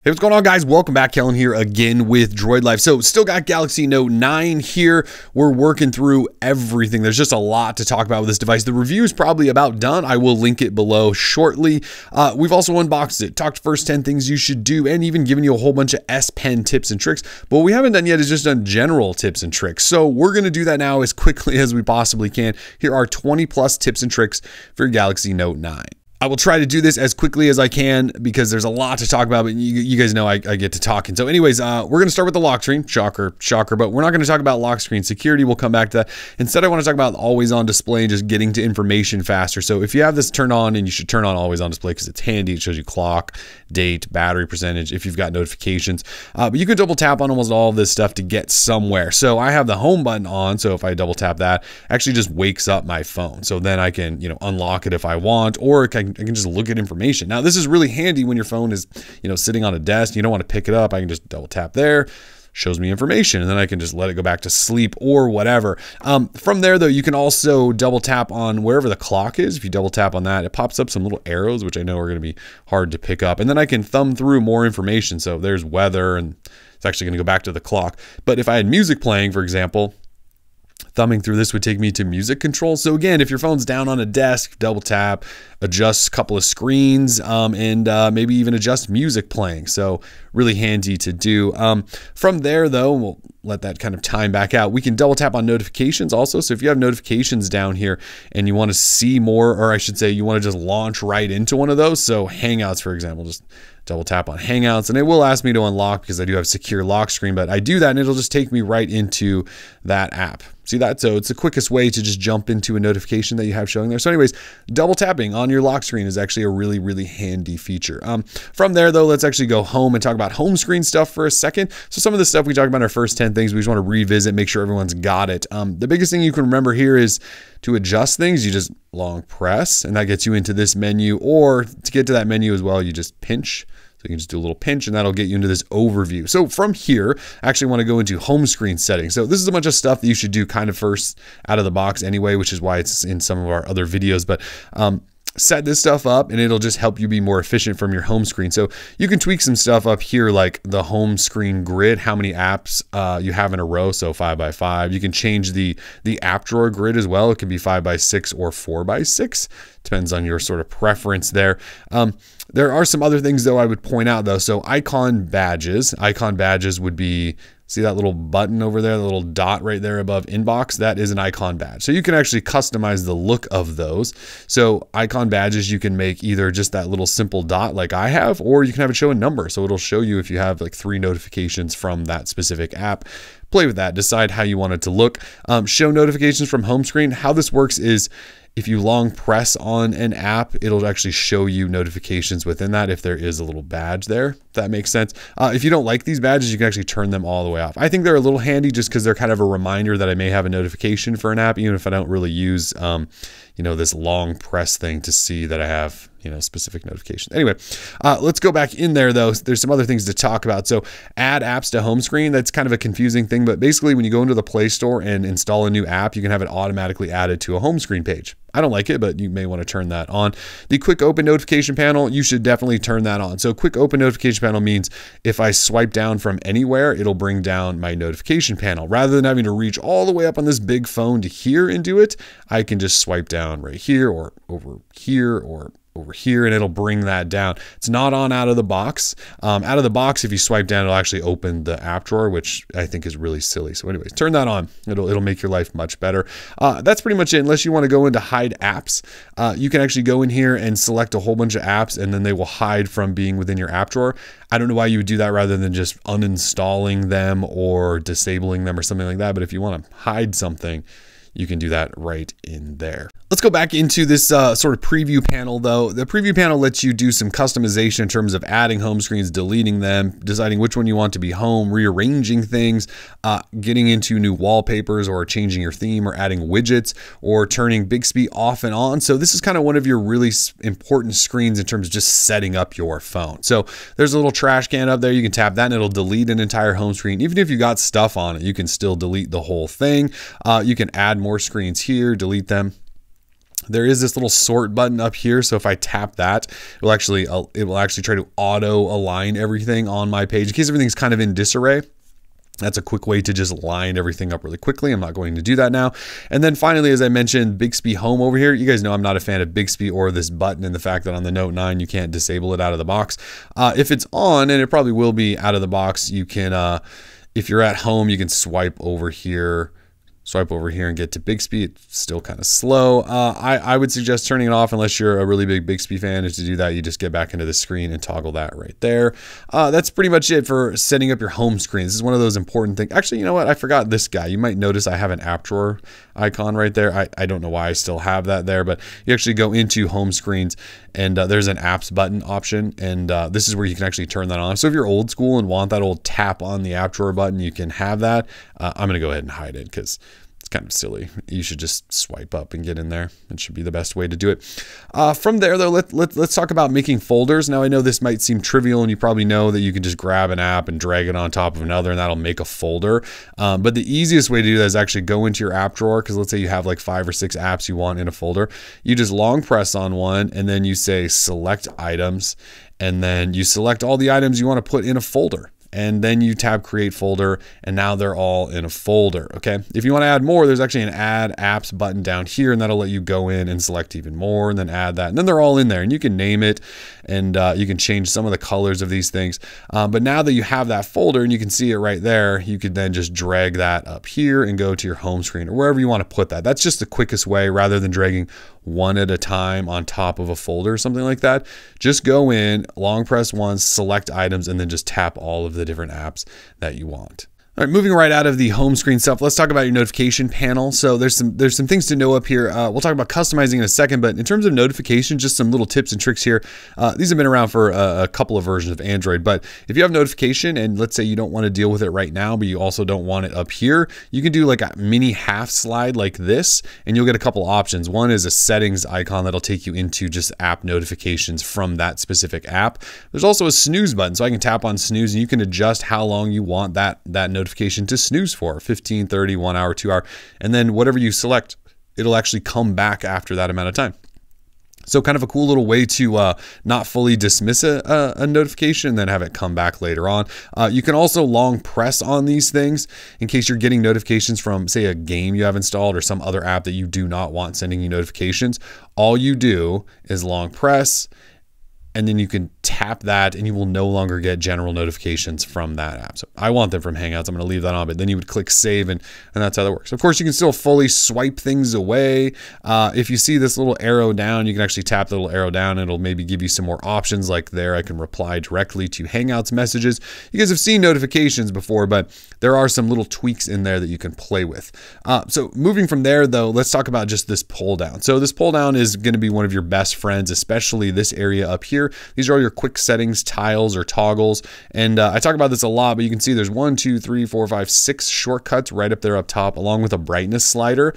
Hey, what's going on, guys? Welcome back. Kellen here again with Droid Life. So still got Galaxy Note 9 here. We're working through everything. There's just a lot to talk about with this device. The review is probably about done. I will link it below shortly. We've also unboxed it, talked first 10 things you should do, and even given you a whole bunch of S Pen tips and tricks. But what we haven't done yet is just done general tips and tricks. So we're going to do that now as quickly as we possibly can. Here are 20 plus tips and tricks for your Galaxy Note 9. I will try to do this as quickly as I can because there's a lot to talk about, but you guys know I get to talking. So anyways, we're going to start with the lock screen. Shocker, but we're not going to talk about lock screen security. We'll come back to that. Instead, I want to talk about always on display and just getting to information faster. So if you have this turned on, and you should turn on always on display because it's handy. It shows you clock, date, battery percentage, if you've got notifications. But you can double tap on almost all of this stuff to get somewhere. So I have the home button on. So if I double tap that, actually just wakes up my phone. So then I can, unlock it if I want, or I can just look at information. Now, this is really handy when your phone is, sitting on a desk. You don't want to pick it up. I can just double tap there, shows me information, and then I can just let it go back to sleep or whatever. From there, though, you can also double tap on wherever the clock is. If you double tap on that, it pops up some little arrows, which I know are going to be hard to pick up. And then I can thumb through more information. So there's weather, and it's actually going to go back to the clock. But if I had music playing, for example, thumbing through this would take me to music control. So again, if your phone's down on a desk, double tap, adjust a couple of screens, and maybe even adjust music playing. So really handy to do. From there, though, we'll let that kind of time back out. We can double tap on notifications also. So if you have notifications down here and you want to see more, or I should say you want to just launch right into one of those. So Hangouts, for example, just double tap on Hangouts, and it will ask me to unlock because I do have secure lock screen, but I do that and it'll just take me right into that app. See that? So it's the quickest way to just jump into a notification that you have showing there. So anyways, double tapping on your lock screen is actually a really, really handy feature. From there, though, let's actually go home and talk about home screen stuff for a second. So some of the stuff we talked about in our first 10 things, we just want to revisit, make sure everyone's got it. The biggest thing you can remember here is to adjust things, you just long press, and that gets you into this menu, or to get to that menu as well, you just pinch. So you can just do a little pinch and that'll get you into this overview. So from here, I actually want to go into home screen settings. So this is a bunch of stuff that you should do kind of first out of the box anyway, which is why it's in some of our other videos. But set this stuff up and it'll just help you be more efficient from your home screen. So you can tweak some stuff up here, like the home screen grid, how many apps you have in a row. So 5 by 5. You can change the app drawer grid as well. It can be 5 by 6 or 4 by 6. Depends on your sort of preference there. There are some other things though I would point out though. So icon badges would be, see that little button over there, the little dot right there above inbox? That is an icon badge. So you can actually customize the look of those. So icon badges, you can make either just that little simple dot like I have, or you can have it show a number. So it'll show you if you have like 3 notifications from that specific app. Play with that, decide how you want it to look. Show notifications from home screen. How this works is if you long press on an app, it'll actually show you notifications within that if there is a little badge there, if that makes sense. If you don't like these badges, you can actually turn them all the way off. I think they're a little handy just because they're kind of a reminder that I may have a notification for an app, even if I don't really use, this long press thing to see that I have, specific notifications. Anyway, let's go back in there though. There's some other things to talk about. So add apps to home screen. That's kind of a confusing thing, but basically when you go into the Play Store and install a new app, you can have it automatically added to a home screen page. I don't like it, but you may want to turn that on. The quick open notification panel, you should definitely turn that on. So quick open notification panel means if I swipe down from anywhere, it'll bring down my notification panel. Rather than having to reach all the way up on this big phone to here and do it, I can just swipe down right here or over here or over here, and it'll bring that down. It's not on out of the box. Out of the box, if you swipe down, it'll actually open the app drawer, which I think is really silly. So anyways, turn that on. It'll make your life much better. That's pretty much it. Unless you want to go into hide apps, you can actually go in here and select a whole bunch of apps, and then they will hide from being within your app drawer. I don't know why you would do that rather than just uninstalling them or disabling them or something like that. But if you want to hide something, you can do that right in there. Let's go back into this sort of preview panel though. The preview panel lets you do some customization in terms of adding home screens, deleting them, deciding which one you want to be home, rearranging things, getting into new wallpapers or changing your theme or adding widgets or turning Bixby off and on. So this is kind of one of your really important screens in terms of just setting up your phone. So there's a little trash can up there. You can tap that and it'll delete an entire home screen. Even if you got stuff on it, you can still delete the whole thing. You can add more screens here, delete them. There is this little sort button up here. So if I tap that, it will actually try to auto align everything on my page in case everything's kind of in disarray. That's a quick way to just line everything up really quickly. I'm not going to do that now. And then finally, as I mentioned, Bixby Home over here. You guys know I'm not a fan of Bixby or this button and the fact that on the Note 9, you can't disable it out of the box. If it's on, and it probably will be out of the box, you can, if you're at home, you can swipe over here and get to Bixby. It's still kind of slow. I would suggest turning it off unless you're a really big Bixby fan. And to do that, you just get back into the screen and toggle that right there. That's pretty much it for setting up your home screen. This is one of those important things. Actually, you know what? I forgot this guy. You might notice I have an app drawer icon right there. I don't know why I still have that there, but you actually go into home screens and there's an apps button option. And this is where you can actually turn that on. So if you're old school and want that old tap on the app drawer button, you can have that. I'm going to go ahead and hide it because it's kind of silly. You should just swipe up and get in there. It should be the best way to do it. From there, though, let's talk about making folders. Now, I know this might seem trivial, and you probably know that you can just grab an app and drag it on top of another, and that'll make a folder. But the easiest way to do that is actually go into your app drawer, because let's say you have like 5 or 6 apps you want in a folder. You just long press on one, and then you say select items, and then you select all the items you want to put in a folder. And then you tab create folder, and now they're all in a folder. Okay. If you want to add more, there's actually an add apps button down here, and that'll let you go in and select even more and then add that. And then they're all in there, and you can name it, and you can change some of the colors of these things. But now that you have that folder and you can see it right there, you could then just drag that up here and go to your home screen or wherever you want to put that. That's just the quickest way rather than dragging one at a time on top of a folder or something like that. Just go in, long press once, select items, and then just tap all of the different apps that you want. All right, moving right out of the home screen stuff, let's talk about your notification panel. So there's some things to know up here. We'll talk about customizing in a second, but in terms of notifications, just some little tips and tricks here. These have been around for a couple of versions of Android, but if you have notification and let's say you don't want to deal with it right now, but you also don't want it up here, you can do like a mini half slide like this, and you'll get a couple options. One is a settings icon that'll take you into just app notifications from that specific app. There's also a snooze button, so I can tap on snooze and you can adjust how long you want that notification to snooze for, 15, 30, 1 hour, 2 hour, and then whatever you select, it'll actually come back after that amount of time. So kind of a cool little way to not fully dismiss a notification and then have it come back later on. You can also long press on these things in case you're getting notifications from, say, a game you have installed or some other app that you do not want sending you notifications. All you do is long press, and then you can tap that and you will no longer get general notifications from that app. So I want them from Hangouts. I'm going to leave that on, but then you would click save and that's how that works. Of course, you can still fully swipe things away. If you see this little arrow down, you can actually tap the little arrow down. And it'll maybe give you some more options like there. I can reply directly to Hangouts messages. You guys have seen notifications before, but there are some little tweaks in there that you can play with. So moving from there though, let's talk about just this pull down. So this pull down is going to be one of your best friends, especially this area up here. These are all your quick settings, tiles or toggles. And I talk about this a lot, but you can see there's 1, 2, 3, 4, 5, 6 shortcuts right up there up top, along with a brightness slider.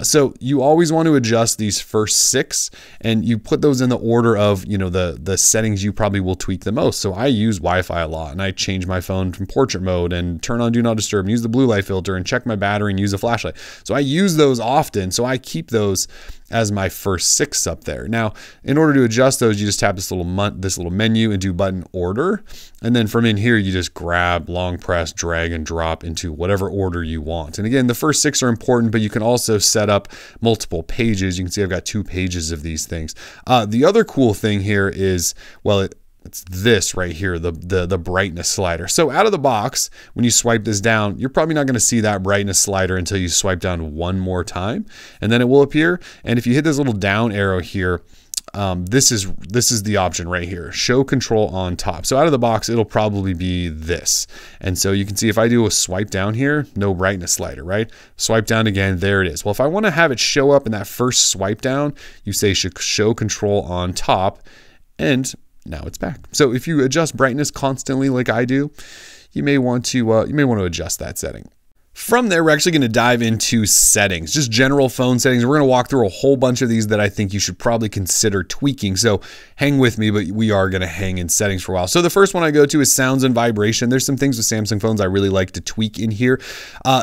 So you always want to adjust these first 6, and you put those in the order of, you know, the settings you probably will tweak the most. So I use Wi-Fi a lot, and I change my phone from portrait mode and turn on do not disturb and use the blue light filter and check my battery and use a flashlight. So I use those often. So I keep those as my first 6 up there. Now, in order to adjust those, you just tap this little menu and do button order. And then from in here, you just grab, long press, drag and drop into whatever order you want. And again, the first 6 are important, but you can also set up multiple pages. You can see I've got 2 pages of these things. The other cool thing here is, well, it's this right here, the brightness slider. So out of the box, when you swipe this down, you're probably not going to see that brightness slider until you swipe down one more time, and then it will appear. And if you hit this little down arrow here, this is the option right here, show control on top. So out of the box, it'll probably be this. And so you can see if I do a swipe down here, no brightness slider, right? Swipe down again, there it is. Well, if I want to have it show up in that first swipe down, you say show control on top, and now it's back. So if you adjust brightness constantly like I do, you may want to adjust that setting. From there, we're actually going to dive into settings, just general phone settings. We're going to walk through a whole bunch of these that I think you should probably consider tweaking. So hang with me, but we are going to hang in settings for a while. So the first one I go to is sounds and vibration. There's some things with Samsung phones I really like to tweak in here.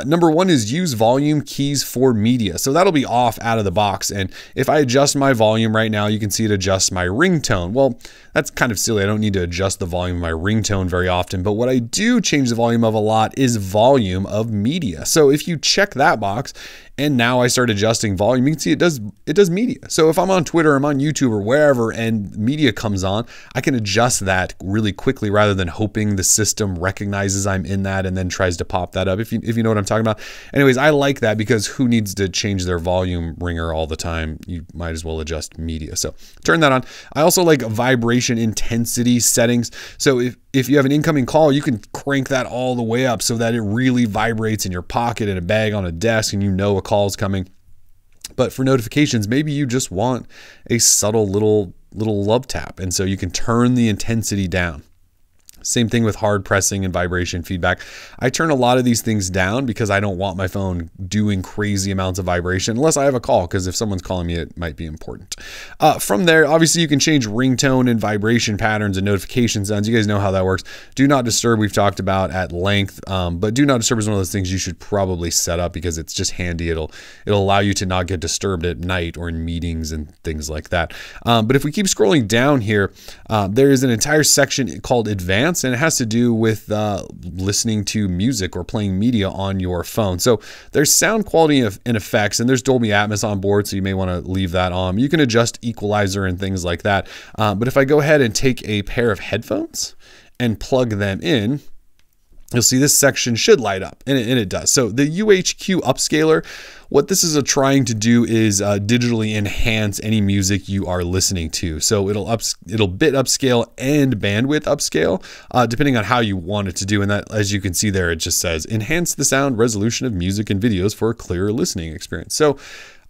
Number one is use volume keys for media. So that'll be off out of the box. And if I adjust my volume right now, you can see it adjusts my ringtone. Well, that's kind of silly. I don't need to adjust the volume of my ringtone very often, but what I do change the volume of a lot is volume of media. So if you check that box and now I start adjusting volume, you can see it does media. So if I'm on Twitter, I'm on YouTube or wherever and media comes on, I can adjust that really quickly rather than hoping the system recognizes I'm in that and then tries to pop that up, if you know what I'm talking about. Anyways, I like that because who needs to change their volume ringer all the time? You might as well adjust media. So turn that on. I also like vibration intensity settings. So if you have an incoming call, you can crank that all the way up so that it really vibrates in your pocket, in a bag, on a desk, and you know a call is coming. But for notifications, maybe you just want a subtle little love tap, and so you can turn the intensity down. Same thing with hard pressing and vibration feedback. I turn a lot of these things down because I don't want my phone doing crazy amounts of vibration unless I have a call, because if someone's calling me, it might be important. From there, obviously you can change ringtone and vibration patterns and notification sounds. You guys know how that works. Do not disturb, we've talked about at length, but do not disturb is one of those things you should probably set up because it's just handy. It'll allow you to not get disturbed at night or in meetings and things like that. But if we keep scrolling down here, there is an entire section called advanced, and it has to do with listening to music or playing media on your phone. So there's sound quality and effects, and there's Dolby Atmos on board, so you may want to leave that on. You can adjust equalizer and things like that. But if I go ahead and take a pair of headphones and plug them in, you'll see this section should light up, and it does. So the UHQ upscaler, what this is trying to do is digitally enhance any music you are listening to. So it'll bit upscale and bandwidth upscale, depending on how you want it to do. And that, as you can see there, it just says enhance the sound resolution of music and videos for a clearer listening experience. So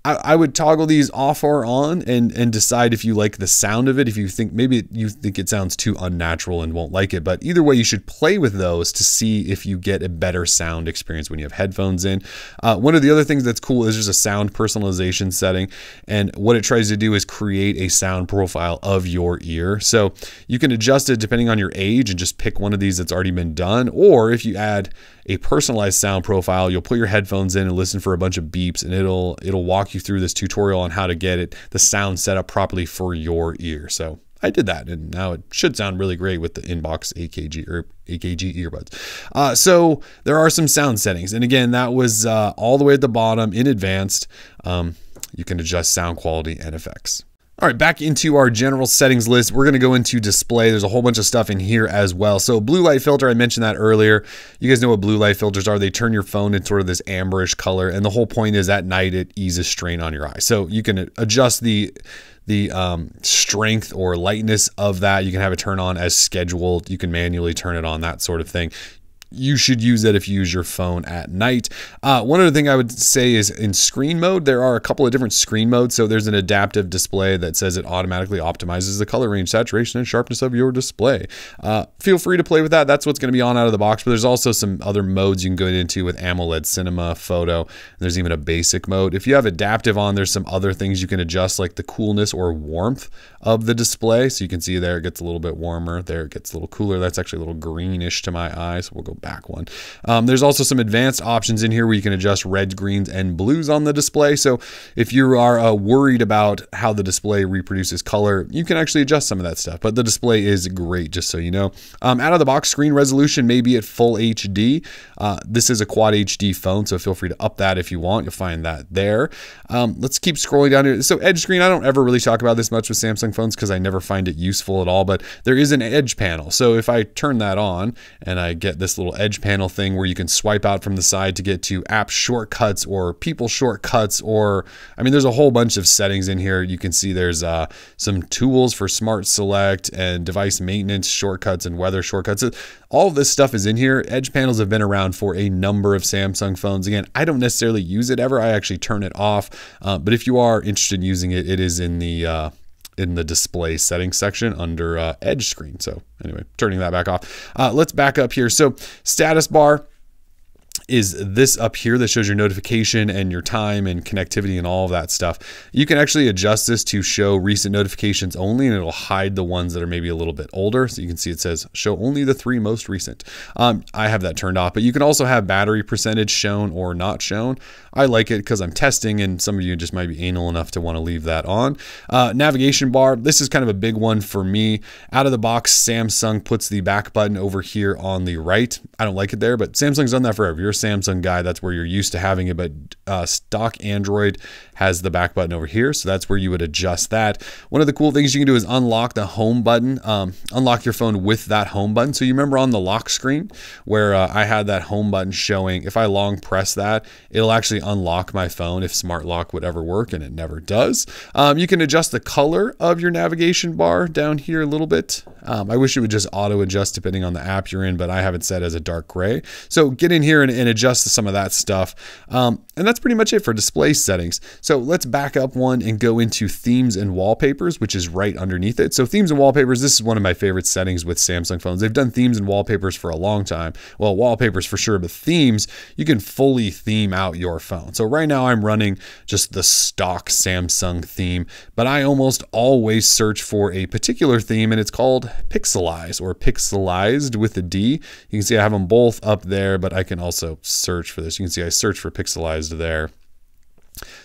I would toggle these off or on and decide if you like the sound of it, if you think maybe you think it sounds too unnatural and won't like it. But either way, you should play with those to see if you get a better sound experience when you have headphones in. One of the other things that's cool is there's a sound personalization setting, and what it tries to do is create a sound profile of your ear. So you can adjust it depending on your age and just pick one of these that's already been done. Or if you add a personalized sound profile, you'll put your headphones in and listen for a bunch of beeps, and it'll walk you through this tutorial on how to get the sound set up properly for your ear. So I did that, and now it should sound really great with the inbox AKG earbuds. So there are some sound settings, and again, that was all the way at the bottom in advanced. You can adjust sound quality and effects. All right, back into our general settings list. We're going to go into display. There's a whole bunch of stuff in here as well. So blue light filter, I mentioned that earlier. You guys know what blue light filters are. They turn your phone into sort of this amberish color. And the whole point is at night, it eases strain on your eye. So you can adjust the strength or lightness of that. You can have it turn on as scheduled. You can manually turn it on, that sort of thing. You should use that if you use your phone at night. One other thing I would say is in screen mode, there are a couple of different screen modes. So there's an adaptive display that says it automatically optimizes the color range, saturation, and sharpness of your display. Feel free to play with that. That's what's going to be on out of the box. But there's also some other modes you can go into with AMOLED, cinema, photo. And there's even a basic mode. If you have adaptive on, there's some other things you can adjust, like the coolness or warmth of the display. So you can see there it gets a little bit warmer. There it gets a little cooler. That's actually a little greenish to my eye. So we'll go back one. There's also some advanced options in here where you can adjust reds, greens, and blues on the display. So if you are worried about how the display reproduces color, you can actually adjust some of that stuff. But the display is great, just so you know. Out of the box, screen resolution may be at full HD. This is a quad HD phone, so feel free to up that if you want. You'll find that there. Let's keep scrolling down here. So edge screen, I don't ever really talk about this much with Samsung phones because I never find it useful at all, but there is an edge panel. So if I turn that on and I get this little edge panel thing where you can swipe out from the side to get to app shortcuts or people shortcuts, or I mean, there's a whole bunch of settings in here. You can see there's some tools for smart select and device maintenance shortcuts and weather shortcuts. All of this stuff is in here. Edge panels have been around for a number of Samsung phones. Again, I don't necessarily use it ever. I actually turn it off. But if you are interested in using it, it is in the display settings section under edge screen. So anyway, turning that back off. Let's back up here. So status bar. is this up here that shows your notification and your time and connectivity and all of that stuff. You can actually adjust this to show recent notifications only, and it'll hide the ones that are maybe a little bit older. So you can see it says show only the 3 most recent. I have that turned off, but you can also have battery percentage shown or not shown. I like it because I'm testing, and some of you just might be anal enough to want to leave that on. Navigation bar, this is kind of a big one for me. Out of the box, Samsung puts the back button over here on the right. I don't like it there, but Samsung's done that forever. You're a Samsung guy, that's where you're used to having it, but stock Android has the back button over here, so that's where you would adjust that. One of the cool things you can do is unlock the home button, unlock your phone with that home button. So you remember on the lock screen where I had that home button showing, if I long press that, it'll actually unlock my phone if smart lock would ever work, and it never does. You can adjust the color of your navigation bar down here a little bit. I wish it would just auto adjust depending on the app you're in, but I have it set as a dark gray. So get in here and adjust some of that stuff. And that's pretty much it for display settings. So let's back up one and go into themes and wallpapers, which is right underneath it. So themes and wallpapers, this is one of my favorite settings with Samsung phones. They've done themes and wallpapers for a long time. Well, wallpapers for sure, but themes, you can fully theme out your phone. So right now I'm running just the stock Samsung theme, but I almost always search for a particular theme, and it's called Pixelize, or Pixelized with a D. You can see I have them both up there, but I can also search for this. You can see I search for Pixelized there.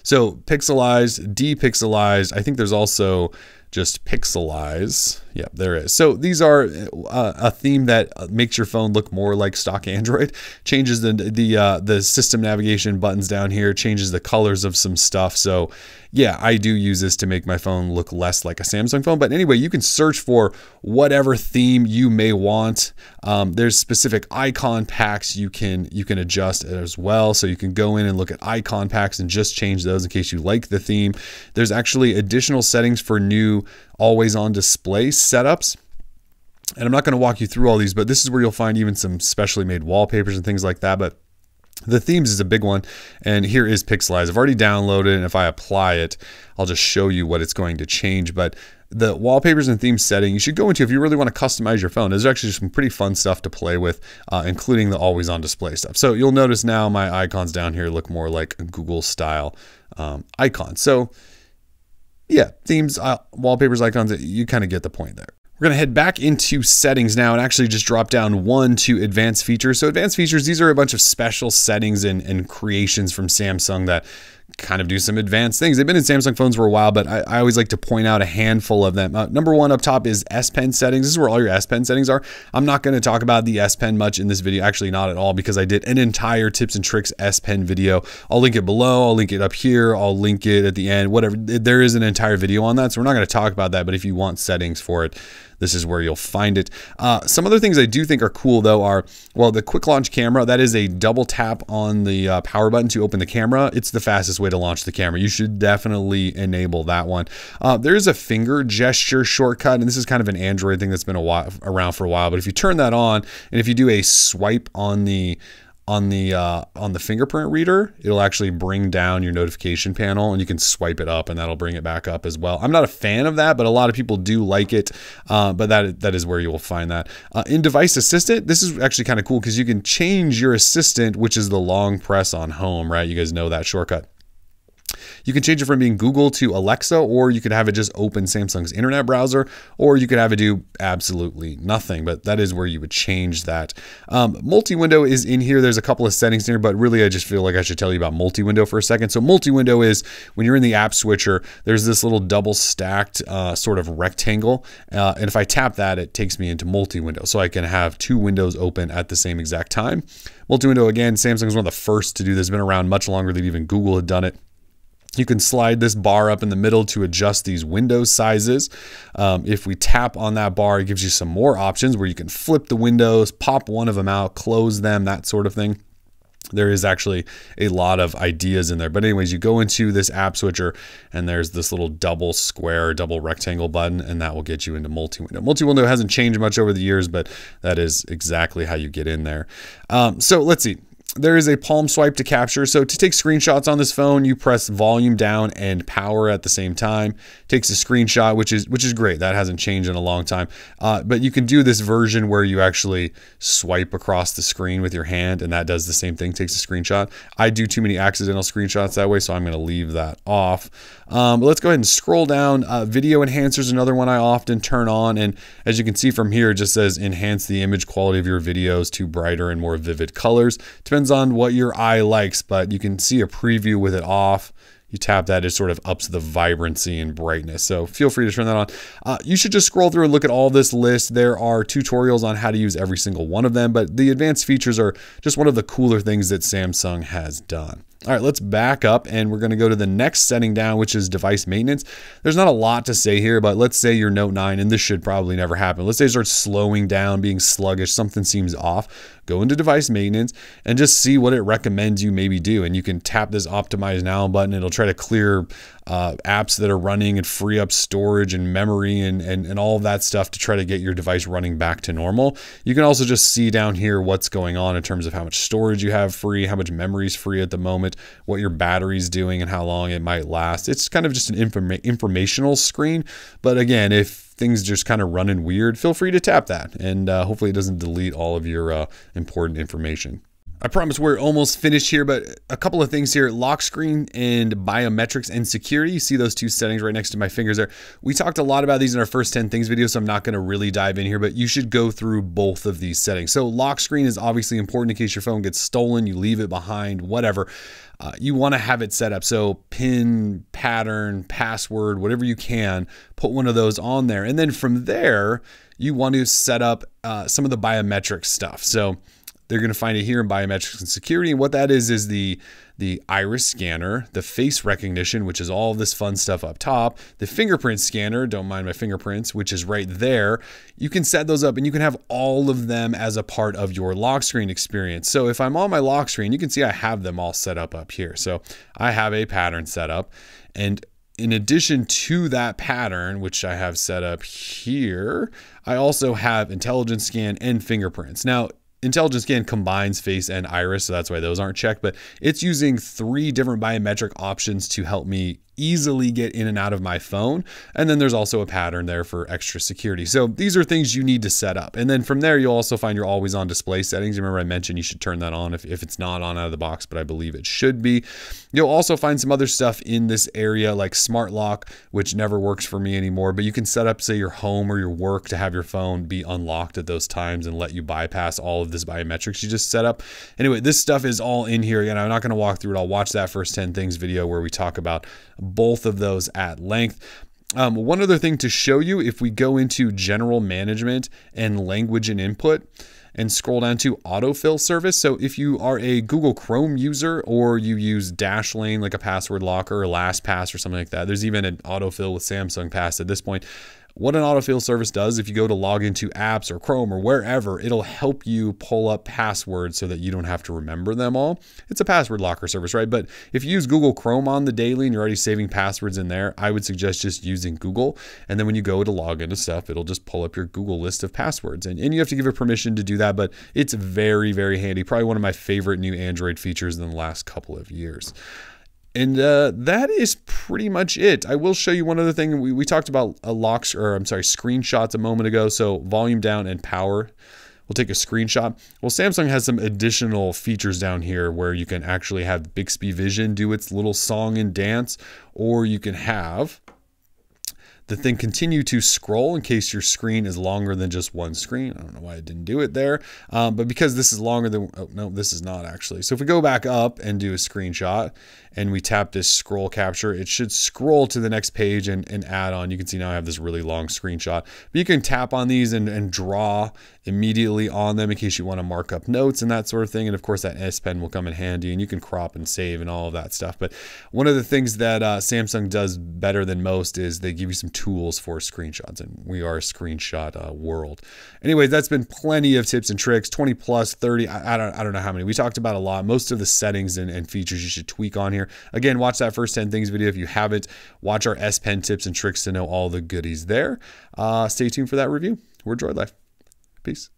So Pixelized, depixelized, I think there's also just Pixelize. Yeah, there is. So these are a theme that makes your phone look more like stock Android. Changes the system navigation buttons down here, changes the colors of some stuff. So yeah, I do use this to make my phone look less like a Samsung phone. But anyway, you can search for whatever theme you may want. There's specific icon packs you can adjust as well. So you can go in and look at icon packs and just change those in case you like the theme. There's actually additional settings for new always on display setups. And I'm not going to walk you through all these, but this is where you'll find even some specially made wallpapers and things like that. But the themes is a big one, and here is Pixelize. I've already downloaded it, and if I apply it, I'll just show you what it's going to change. But the wallpapers and theme setting, you should go into if you really want to customize your phone. There's actually some pretty fun stuff to play with, including the always on display stuff. So you'll notice now my icons down here look more like Google style icons. So yeah, themes, wallpapers, icons, you kind of get the point there. We're going to head back into settings now and actually just drop down one to advanced features. So advanced features, these are a bunch of special settings and creations from Samsung that kind of do some advanced things. They've been in Samsung phones for a while, but I always like to point out a handful of them. Number one up top is S Pen settings. This is where all your S Pen settings are. I'm not going to talk about the S Pen much in this video, actually not at all, because I did an entire tips and tricks S Pen video. I'll link it below, I'll link it up here, I'll link it at the end, whatever. There is an entire video on that, so we're not going to talk about that, but if you want settings for it, this is where you'll find it. Some other things I do think are cool though are, well, the quick launch camera, that is a double tap on the power button to open the camera. It's the fastest way to launch the camera. You should definitely enable that one. There is a finger gesture shortcut, and this is kind of an Android thing that's been around for a while, but if you turn that on, and if you do a swipe on the fingerprint reader, it'll actually bring down your notification panel, and you can swipe it up and that'll bring it back up as well. I'm not a fan of that, but a lot of people do like it. But that is where you will find that. In device assistant, this is actually kind of cool because you can change your assistant, which is the long press on home, right? You guys know that shortcut. You can change it from being Google to Alexa, or you could have it just open Samsung's internet browser, or you could have it do absolutely nothing, but that is where you would change that. Multi-window is in here. There's a couple of settings here, but really I just feel like I should tell you about multi-window for a second. So multi-window is when you're in the app switcher, there's this little double stacked sort of rectangle. And if I tap that, it takes me into multi-window. So I can have two windows open at the same exact time. Multi-window, again, Samsung is one of the first to do this. It's been around much longer than even Google had done it. You can slide this bar up in the middle to adjust these window sizes. If we tap on that bar, it gives you some more options where you can flip the windows, pop one of them out, close them, that sort of thing. There is actually a lot of ideas in there. But anyways, you go into this app switcher and there's this little double square, double rectangle button, and that will get you into multi-window. Multi-window hasn't changed much over the years, but that is exactly how you get in there. So let's see. there is a palm swipe to capture. So to take screenshots on this phone, you press volume down and power at the same time. Takes a screenshot, which is great. That hasn't changed in a long time. But you can do this version where you actually swipe across the screen with your hand, and that does the same thing, takes a screenshot. I do too many accidental screenshots that way, so I'm going to leave that off. But let's go ahead and scroll down. Video enhancer is another one I often turn on, and as you can see from here, it just says enhance the image quality of your videos to brighter and more vivid colors. Depends on what your eye likes, but you can see a preview with it off. You tap that, it sort of ups the vibrancy and brightness. So feel free to turn that on. You should just scroll through and look at all this list. There are tutorials on how to use every single one of them, but the advanced features are just one of the cooler things that Samsung has done. All right, let's back up and we're going to go to the next setting down, which is device maintenance. There's not a lot to say here, but let's say your Note 9, and this should probably never happen. Let's say it starts slowing down, being sluggish, something seems off. Go into device maintenance and just see what it recommends you maybe do. And you can tap this optimize now button. It'll try to clear apps that are running and free up storage and memory and all of that stuff to try to get your device running back to normal. You can also just see down here what's going on in terms of how much storage you have free, how much memory is free at the moment, what your battery's doing and how long it might last. It's kind of just an informational screen. But again, if things just kind of running weird, feel free to tap that, and hopefully it doesn't delete all of your important information. I promise we're almost finished here, but a couple of things here. Lock screen and biometrics and security. You see those two settings right next to my fingers there. We talked a lot about these in our first 10 things video, so I'm not going to really dive in here, but you should go through both of these settings. So lock screen is obviously important in case your phone gets stolen, you leave it behind, whatever. You want to have it set up. So pin, pattern, password, whatever you can, put one of those on there. And then from there, you want to set up some of the biometric stuff. So they're going to find it here in biometrics and security. And what that is the iris scanner, the face recognition, which is all of this fun stuff up top, the fingerprint scanner, don't mind my fingerprints, which is right there. You can set those up and you can have all of them as a part of your lock screen experience. So if I'm on my lock screen, you can see I have them all set up here. So I have a pattern set up, and in addition to that pattern, which I have set up here, I also have intelligence scan and fingerprints. Now, Intelligence Scan combines face and iris, so that's why those aren't checked, but it's using 3 different biometric options to help me easily get in and out of my phone. And then there's also a pattern there for extra security. So these are things you need to set up. And then from there, you'll also find your always on display settings. Remember I mentioned you should turn that on if it's not on out of the box, but I believe it should be. You'll also find some other stuff in this area like smart lock, which never works for me anymore, but you can set up, say, your home or your work to have your phone be unlocked at those times and let you bypass all of this biometrics you just set up. Anyway, this stuff is all in here. Again, I'm not going to walk through it. I'll watch that first 10 things video where we talk about both of those at length. One other thing to show you, if we go into general management and language and input and scroll down to autofill service. So if you are a Google Chrome user or you use Dashlane like a password locker or LastPass or something like that, there's even an autofill with Samsung Pass at this point. What an autofill service does, if you go to log into apps or Chrome or wherever, it'll help you pull up passwords so that you don't have to remember them all. It's a password locker service, right? But if you use Google Chrome on the daily and you're already saving passwords in there, I would suggest just using Google. And then when you go to log into stuff, it'll just pull up your Google list of passwords. And you have to give it permission to do that, but it's very, very handy. Probably one of my favorite new Android features in the last couple of years. And that is pretty much it. I will show you one other thing. We talked about screenshots a moment ago. So volume down and power. We'll take a screenshot. Well, Samsung has some additional features down here where you can actually have Bixby Vision do its little song and dance, or you can have the thing continue to scroll in case your screen is longer than just one screen. I don't know why I didn't do it there, but because this is longer than, oh no, this is not actually. So if we go back up and do a screenshot and we tap this scroll capture, it should scroll to the next page and add on. You can see now I have this really long screenshot, but you can tap on these and draw immediately on them in case you want to mark up notes and that sort of thing. And of course that S Pen will come in handy, and you can crop and save and all of that stuff. But one of the things that Samsung does better than most is they give you some tools for screenshots, and we are a screenshot world. Anyways, that's been plenty of tips and tricks, 20 plus 30. I don't know how many. We talked about a lot. Most of the settings and features you should tweak on here. Again, watch that first 10 things video if you haven't. Watch our S Pen tips and tricks to know all the goodies there. Stay tuned for that review. We're Droid Life. Peace.